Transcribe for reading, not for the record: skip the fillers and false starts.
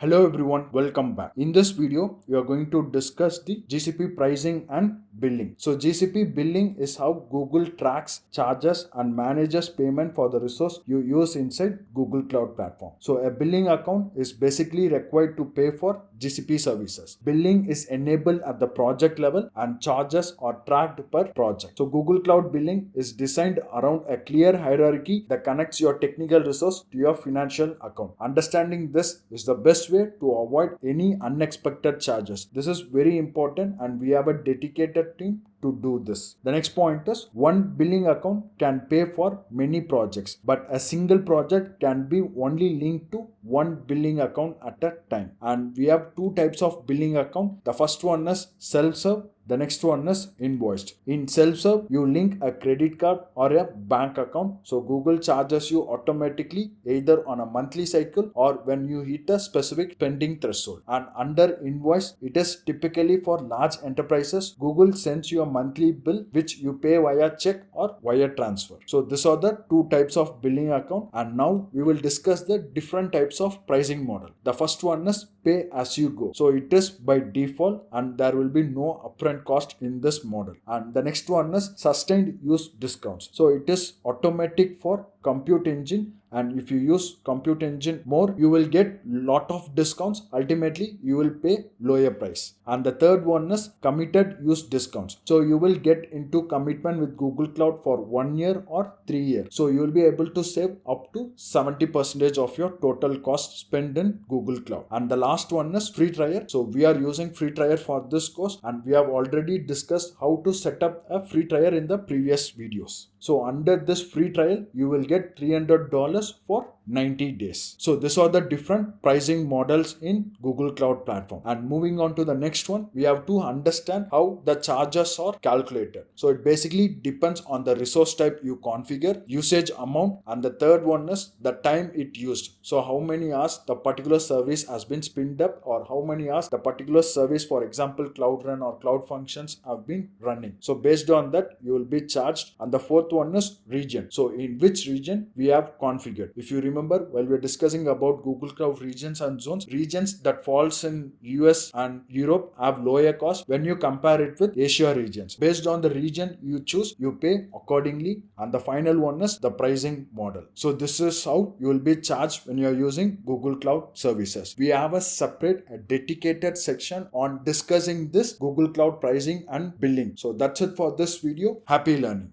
Hello everyone, welcome back. In this video, we are going to discuss the GCP pricing and billing. So GCP billing is how Google tracks, charges and manages payment for the resource you use inside Google Cloud Platform. So a billing account is basically required to pay for GCP services. Billing is enabled at the project level and charges are tracked per project. So Google Cloud Billing is designed around a clear hierarchy that connects your technical resource to your financial account. Understanding this is the best way to avoid any unexpected charges. This is very important and we have a dedicated team to do this. The next point is one billing account can pay for many projects, but a single project can be only linked to one billing account at a time. And we have two types of billing account. The first one is self-serve. The next one is invoiced. In self-serve, you link a credit card or a bank account. So Google charges you automatically either on a monthly cycle or when you hit a specific spending threshold. And under invoice, it is typically for large enterprises. Google sends you a monthly bill which you pay via check or wire transfer. So these are the two types of billing account. And now we will discuss the different types of pricing model. The first one is pay as you go. So it is by default and there will be no upfront cost in this model. And the next one is sustained use discounts. So it is automatic for compute engine, and if you use compute engine more, you will get lot of discounts. Ultimately you will pay lower price. And the third one is committed use discounts. So you will get into commitment with Google Cloud for 1 year or 3 years. So you will be able to save up to 70% of your total cost spent in Google Cloud. And the last one is free trial. So we are using free trial for this course and we have already discussed how to set up a free trial in the previous videos. So under this free trial, you will get $300 for 90 days. So these are the different pricing models in Google Cloud Platform. And moving on to the next one, we have to understand how the charges are calculated. So it basically depends on the resource type you configure, usage amount, and the third one is the time it used. So how many hours the particular service has been spinned up or how many hours the particular service, for example, Cloud Run or Cloud Functions have been running. So based on that, you will be charged. And the fourth one is region. So in which region we have configured. If you remember, while we're discussing about Google Cloud regions and zones, regions that falls in US and Europe have lower cost when you compare it with Asia regions. Based on the region you choose, you pay accordingly. And the final one is the pricing model. So this is how you will be charged when you're using Google Cloud services. We have a dedicated section on discussing this Google Cloud pricing and billing. So that's it for this video. Happy learning.